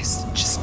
this. Just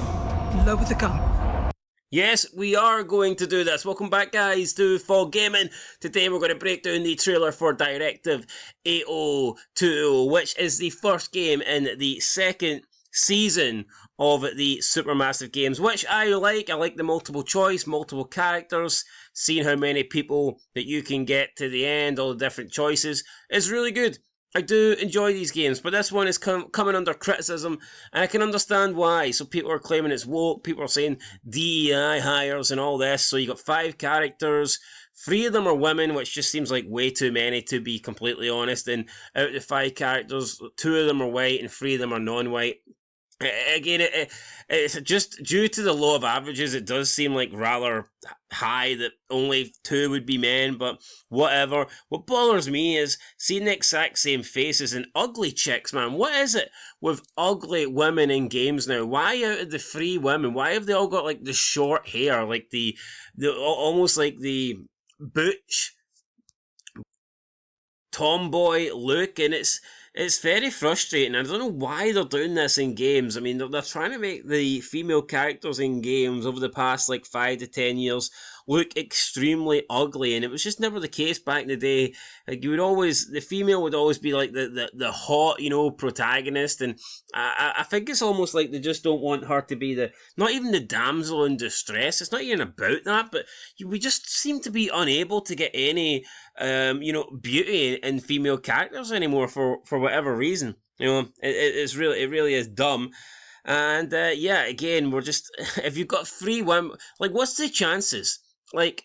lower the gun. Yes, we are going to do this. Welcome back, guys, to Fall Gaming. Today we're going to break down the trailer for Directive 8020, which is the first game in the second season of the Supermassive games, which I like. I like the multiple choice, multiple characters, seeing how many people that you can get to the end, all the different choices, is really good. I do enjoy these games, but this one is coming under criticism, and I can understand why. So people are claiming it's woke, people are saying DEI hires and all this, so you got 5 characters, 3 of them are women, which just seems like way too many to be completely honest, and out of the 5 characters, 2 of them are white and 3 of them are non-white. Again, it's just due to the law of averages, it does seem like rather high that only 2 would be men, but whatever. What bothers me is seeing the exact same faces and ugly chicks, man. What is it with ugly women in games now? Why out of the 3 women, why have they all got like the short hair, like the almost like the butch tomboy look, and it's very frustrating. I don't know why they're doing this in games. I mean, they're trying to make the female characters in games over the past like 5 to 10 years look extremely ugly, and it was just never the case back in the day. Like the female would always be like the hot, protagonist, and I think it's almost like they just don't want her to be not even the damsel in distress. It's not even about that, but we just seem to be unable to get any beauty in female characters anymore for whatever reason. It really is dumb. And again, we're just if you've got 3 women, like what's the chances? Like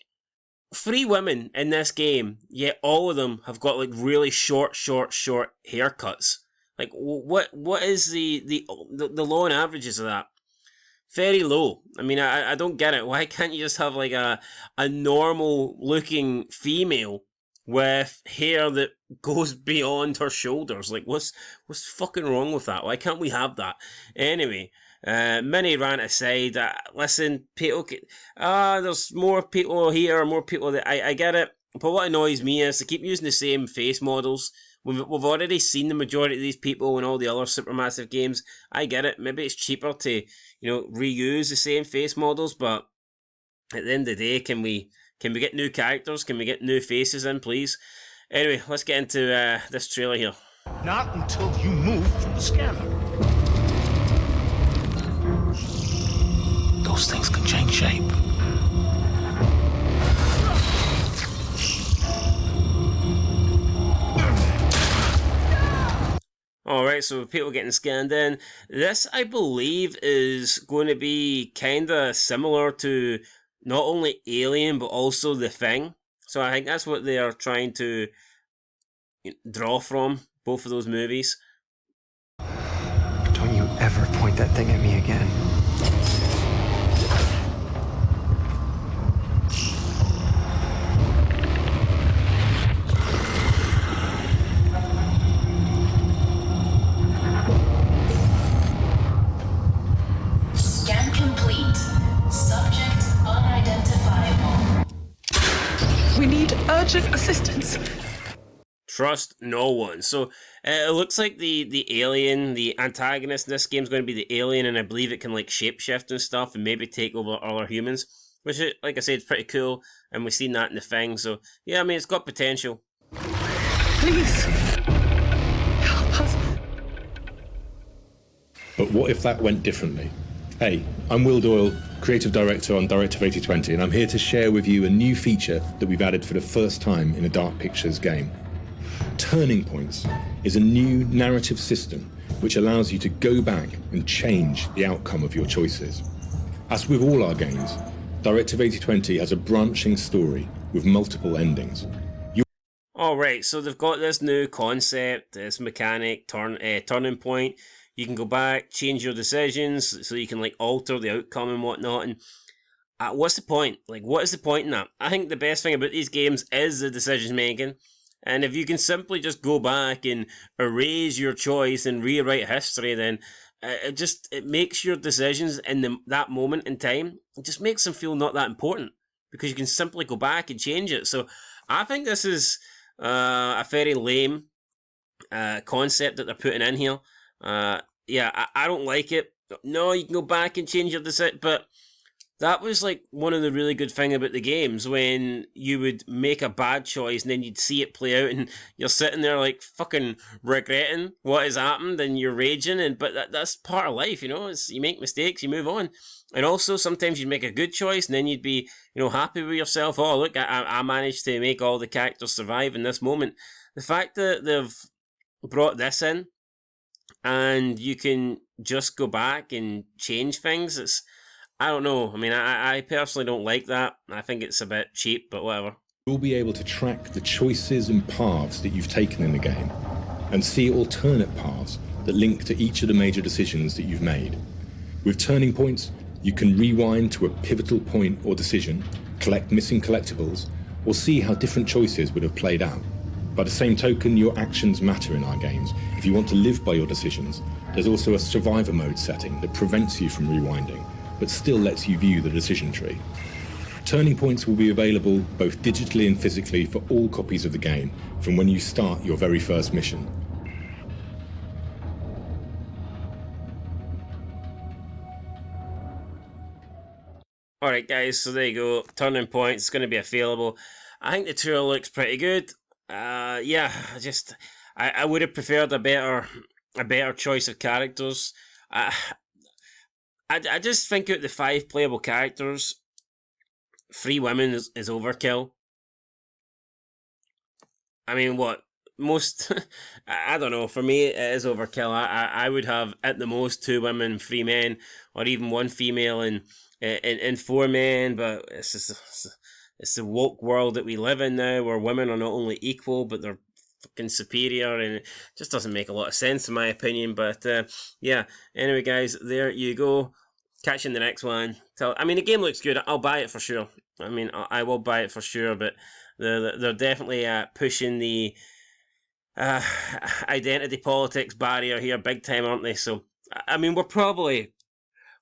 3 women in this game, yet all of them have got like really short haircuts. Like what is the low and averages of that? Very low. I mean, I don't get it. Why can't you just have like a normal looking female with hair that goes beyond her shoulders? Like what's fucking wrong with that? Why can't we have that? Anyway, mini rant aside, listen, people, there's more people here, more people that I get it, but what annoys me is they keep using the same face models. We've already seen the majority of these people in all the other Supermassive games. I get it, maybe it's cheaper to, reuse the same face models, but at the end of the day, can we get new characters? Can we get new faces in, please? Anyway, let's get into this trailer here. Not until you move through the scanner. Those things can change shape. Alright, so people getting scanned in. This, I believe, is going to be kinda similar to not only Alien, but also The Thing. So I think that's what they are trying to draw from, both of those movies. Don't you ever point that thing at me again. Scan complete. Subject unidentifiable. We need urgent assistance. Trust no one. So it looks like the alien, the antagonist in this game is going to be the alien, and I believe it can like shapeshift and stuff and maybe take over other humans, which, like I said, is pretty cool, and we've seen that in The Thing. So yeah, I mean, it's got potential. Please. Help us. But what if that went differently? Hey, I'm Will Doyle, Creative Director on Directive 8020, and I'm here to share with you a new feature that we've added for the first time in a Dark Pictures game. Turning Points is a new narrative system which allows you to go back and change the outcome of your choices. As with all our games, Directive 8020 has a branching story with multiple endings. Alright, so they've got this new concept, this mechanic, turning point. You can go back, change your decisions, so you can like alter the outcome and whatnot. And what's the point? Like, what is the point in that? I think the best thing about these games is the decision making. And if you can simply just go back and erase your choice and rewrite history, then it makes your decisions in that moment in time, it just makes them feel not that important, because you can simply go back and change it. So I think this is a very lame concept that they're putting in here. I don't like it. No, you can go back and change your decision, but that was like one of the really good thing about the games, when you would make a bad choice and then you'd see it play out and you're sitting there like fucking regretting what has happened and you're raging, and but that's part of life, you know. It's, you make mistakes, you move on. And also sometimes you'd make a good choice and then you'd be, you know, happy with yourself. Oh look, I managed to make all the characters survive in this moment. The fact that they've brought this in and you can just go back and change things, it's, I don't know. I mean, I personally don't like that. I think it's a bit cheap, but whatever. You'll be able to track the choices and paths that you've taken in the game and see alternate paths that link to each of the major decisions that you've made. With turning points, you can rewind to a pivotal point or decision, collect missing collectibles, or see how different choices would have played out. By the same token, your actions matter in our games. If you want to live by your decisions, there's also a survivor mode setting that prevents you from rewinding, but still lets you view the decision tree. Turning points will be available both digitally and physically for all copies of the game from when you start your very first mission. Alright guys, so there you go. Turning Points is going to be available. I think the trailer looks pretty good. Yeah, I would have preferred a better choice of characters. I just think out the 5 playable characters, 3 women is overkill. I mean, what? Most, I don't know, for me it is overkill. I would have at the most 2 women, 3 men, or even 1 female and 4 men, but it's the woke world that we live in now, where women are not only equal, but they're fucking superior, and it just doesn't make a lot of sense in my opinion. But yeah, anyway guys, there you go. Catch you in the next one. I mean, the game looks good. I'll buy it for sure. I mean, I will buy it for sure, but they're definitely pushing the identity politics barrier here big time, aren't they? So I mean, we're probably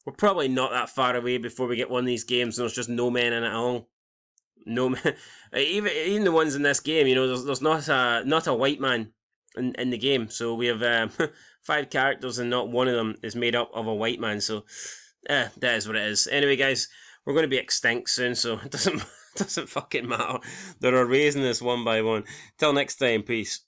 not that far away before we get one of these games and there's just no men in it at all. No man, even the ones in this game, you know, there's not a white man in the game. So we have 5 characters and not one of them is made up of a white man. So that is what it is. Anyway, guys, we're going to be extinct soon, so it doesn't fucking matter. They're erasing this one by one. Till next time, peace.